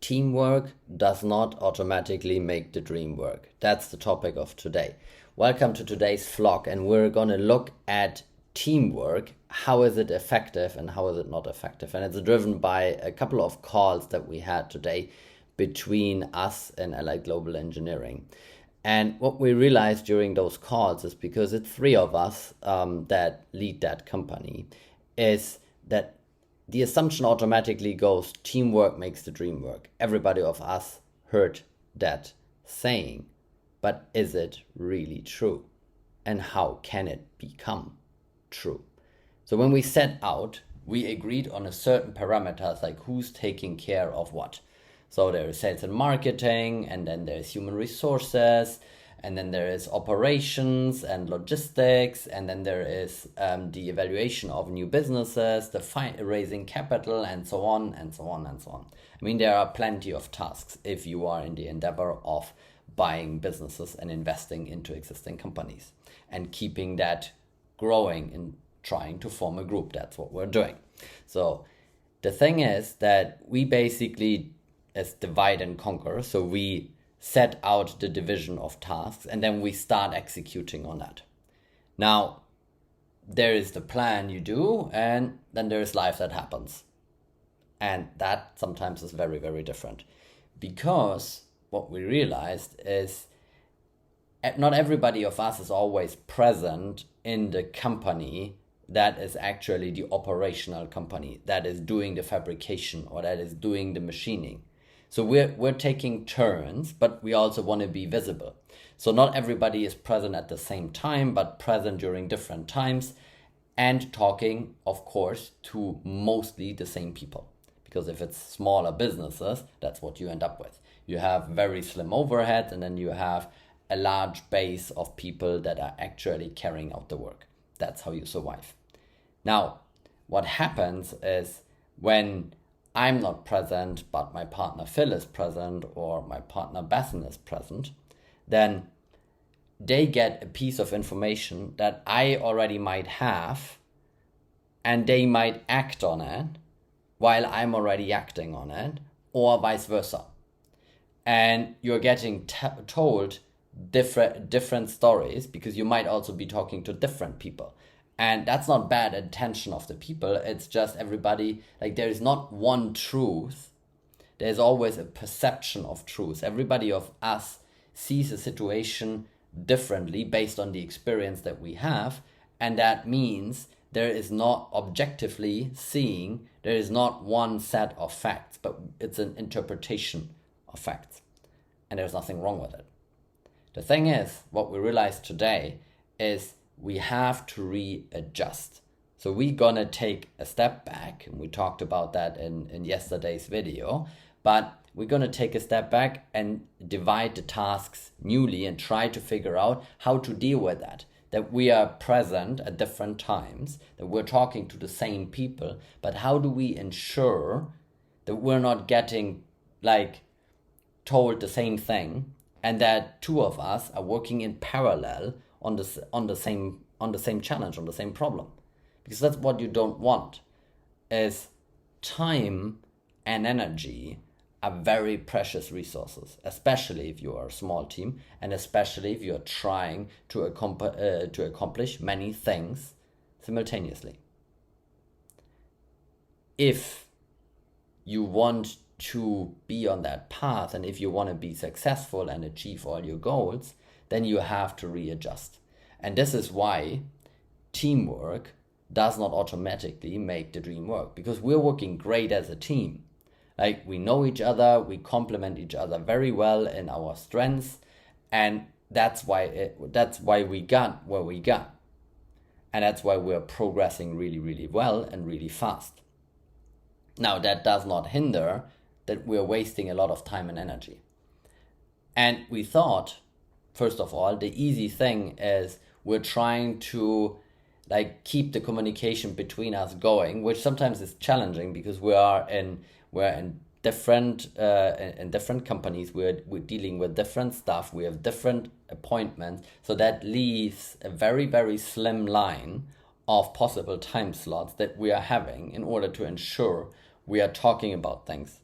Teamwork does not automatically make the dream work. That's the topic of today. Welcome to today's vlog, and we're going to look at teamwork. How is it effective and how is it not effective? And it's driven by a couple of calls that we had today between us and Allied Global Engineering. And what we realized during those calls is, because it's three of us that lead that company, is that the assumption automatically goes, teamwork makes the dream work. Everybody of us heard that saying, but is it really true? And how can it become true? So when we set out, we agreed on a certain parameters, like who's taking care of what. So there is sales and marketing, and then there's human resources, and then there is operations and logistics, and then there is the evaluation of new businesses, the raising capital, and so on, and so on, and so on. I mean, there are plenty of tasks if you are in the endeavor of buying businesses and investing into existing companies and keeping that growing and trying to form a group. That's what we're doing. So the thing is that we basically divide and conquer. So we set out the division of tasks, and then we start executing on that. Now, there is the plan you do, and then there is life that happens. And that sometimes is very, very different. Because what we realized is not everybody of us is always present in the company that is actually the operational company, that is doing the fabrication or that is doing the machining. So we're taking turns, but we also want to be visible. So not everybody is present at the same time, but present during different times, and talking, of course, to mostly the same people. Because if it's smaller businesses, that's what you end up with. You have very slim overhead, and then you have a large base of people that are actually carrying out the work. That's how you survive. Now, what happens is when I'm not present, but my partner Phil is present, or my partner Bethan is present, then they get a piece of information that I already might have, and they might act on it while I'm already acting on it, or vice versa. And you're getting told different stories, because you might also be talking to different people. And that's not bad attention of the people. It's just everybody, like, there is not one truth. There's always a perception of truth. Everybody of us sees a situation differently based on the experience that we have. And that means there is not objectively seeing, there is not one set of facts, but it's an interpretation of facts. And there's nothing wrong with it. The thing is, what we realized today is we have to readjust. So we're gonna take a step back, and we talked about that in yesterday's video, but we're gonna take a step back and divide the tasks newly and try to figure out how to deal with that. That we are present at different times, that we're talking to the same people, but how do we ensure that we're not getting told the same thing, and that two of us are working in parallel on the same challenge, on the same problem? Because that's what you don't want. Is time and energy are very precious resources, especially if you are a small team, and especially if you're trying to accomplish many things simultaneously. If you want to be on that path, and if you want to be successful and achieve all your goals, then you have to readjust. And this is why teamwork does not automatically make the dream work, because we're working great as a team. Like, we know each other, we complement each other very well in our strengths, and that's why we got where we got. And that's why we're progressing really, really well and really fast. Now, that does not hinder that we're wasting a lot of time and energy. And we thought, first of all, the easy thing is we're trying to keep the communication between us going, which sometimes is challenging because we're in different companies. We're dealing with different stuff. We have different appointments, so that leaves a very, very slim line of possible time slots that we are having in order to ensure we are talking about things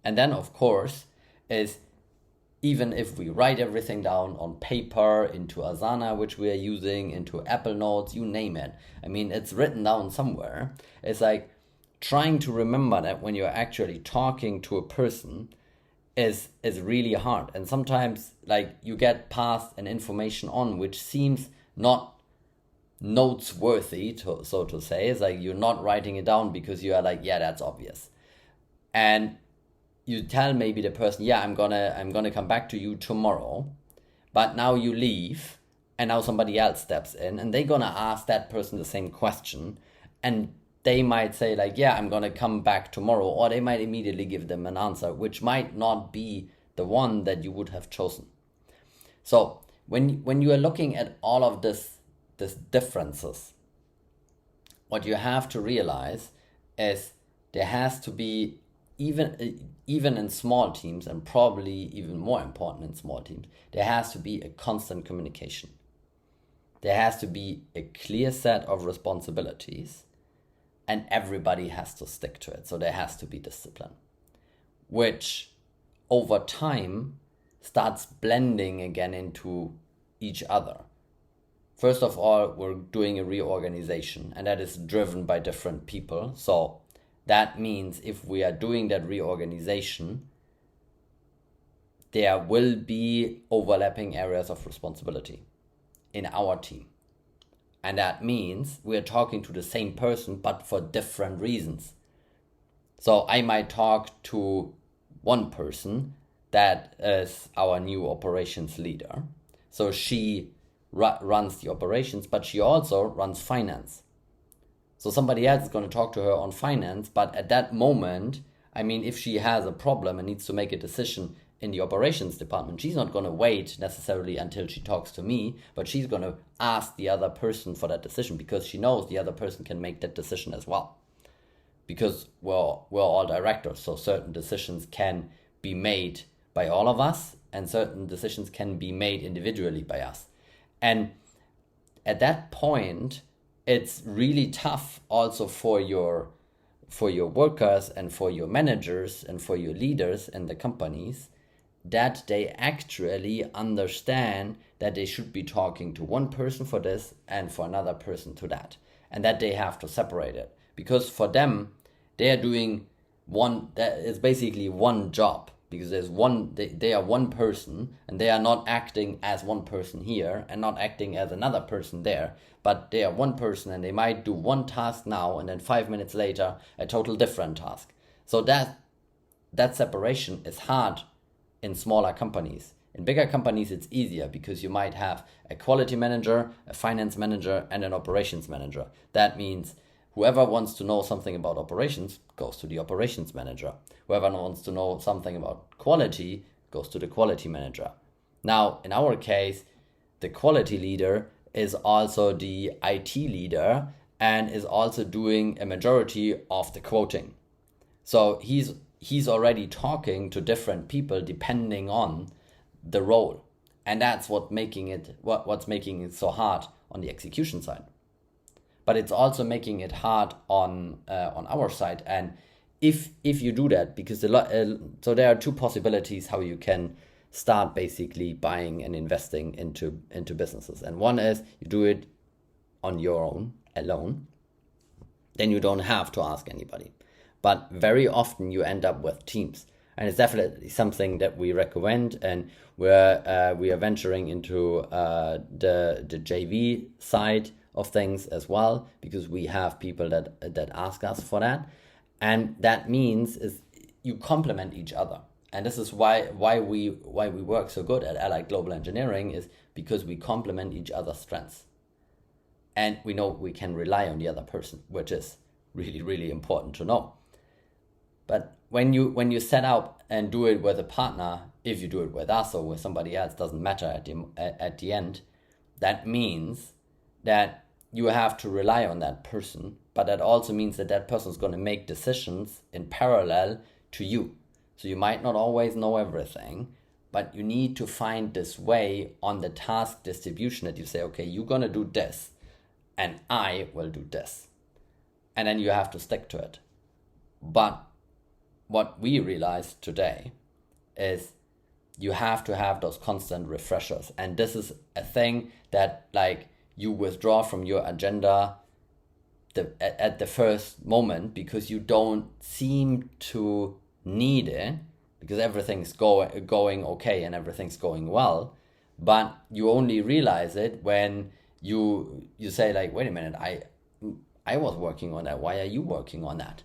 And then, of course, is even if we write everything down on paper, into Asana, which we are using, into Apple Notes, you name it. I mean, it's written down somewhere. It's like trying to remember that when you're actually talking to a person is really hard. And sometimes like you get passed an information on which seems not notes worthy, so to say. It's like you're not writing it down because you are like, yeah, that's obvious. And you tell maybe the person, yeah, I'm gonna come back to you tomorrow, but now you leave and now somebody else steps in and they're gonna ask that person the same question, and they might say like, yeah, I'm gonna come back tomorrow, or they might immediately give them an answer which might not be the one that you would have chosen. So when you are looking at all of this differences, what you have to realize is there has to be, even in small teams, and probably even more important in small teams, there has to be a constant communication. There has to be a clear set of responsibilities, and everybody has to stick to it. So there has to be discipline, which over time starts blending again into each other. First of all, we're doing a reorganization, and that is driven by different people. So that means if we are doing that reorganization, there will be overlapping areas of responsibility in our team. And that means we're talking to the same person, but for different reasons. So I might talk to one person that is our new operations leader. So she runs the operations, but she also runs finance. So somebody else is going to talk to her on finance, but at that moment, I mean, if she has a problem and needs to make a decision in the operations department, she's not going to wait necessarily until she talks to me, but she's going to ask the other person for that decision because she knows the other person can make that decision as well. Because we're all directors, so certain decisions can be made by all of us and certain decisions can be made individually by us. And at that point, it's really tough also for your workers and for your managers and for your leaders in the companies that they actually understand that they should be talking to one person for this and for another person to that, and that they have to separate it, because for them they are doing one, that is basically one job, because there's one, they are one person and they are not acting as one person here and not acting as another person there, but they are one person and they might do one task now and then 5 minutes later a total different task. So that separation is hard in smaller companies. In bigger companies it's easier because you might have a quality manager, a finance manager and an operations manager. That means whoever wants to know something about operations goes to the operations manager. Whoever wants to know something about quality goes to the quality manager. Now, in our case, the quality leader is also the IT leader and is also doing a majority of the quoting. So he's already talking to different people depending on the role. And that's what's making it so hard on the execution side. But it's also making it hard on our side. And if you do that, because so there are two possibilities how you can start basically buying and investing into businesses. And one is you do it on your own, alone. Then you don't have to ask anybody. But very often you end up with teams. And it's definitely something that we recommend, and we are venturing into the JV side of things as well, because we have people that ask us for that. And that means is you complement each other. And this is why we work so good at Allied Global Engineering, is because we complement each other's strengths. And we know we can rely on the other person, which is really, really important to know. But when you set up and do it with a partner, if you do it with us or with somebody else, doesn't matter at the end, that means that you have to rely on that person, but that also means that person is going to make decisions in parallel to you. So you might not always know everything, but you need to find this way on the task distribution that you say, okay, you're going to do this and I will do this. And then you have to stick to it. But what we realized today is you have to have those constant refreshers. And this is a thing that like you withdraw from your agenda at the first moment because you don't seem to need it, because everything's going okay and everything's going well. But you only realize it when you say like, wait a minute, I was working on that. Why are you working on that?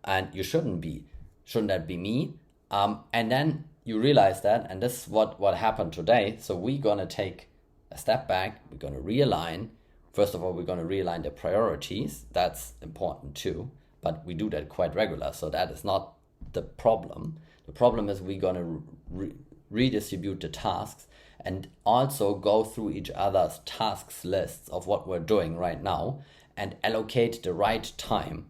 And you shouldn't be. Shouldn't that be me? And then you realize that, and this is what happened today. So we're gonna take a step back. We're gonna realign. First of all, we're gonna realign the priorities. That's important too. But we do that quite regular, so that is not the problem. The problem is we're gonna redistribute the tasks and also go through each other's tasks lists of what we're doing right now and allocate the right time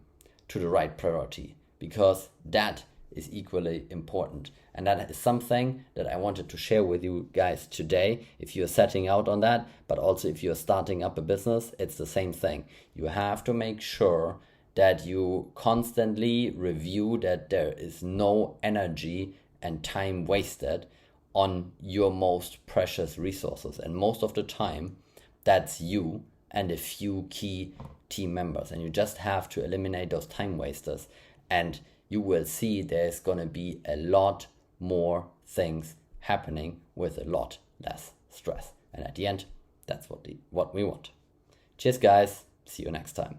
to the right priority, because that is equally important. And that is something that I wanted to share with you guys today. If you're setting out on that, but also if you're starting up a business, it's the same thing. You have to make sure that you constantly review that there is no energy and time wasted on your most precious resources. And most of the time, that's you and a few key team members. And you just have to eliminate those time wasters. And you will see there's going to be a lot more things happening with a lot less stress. And at the end, that's what we want. Cheers, guys. See you next time.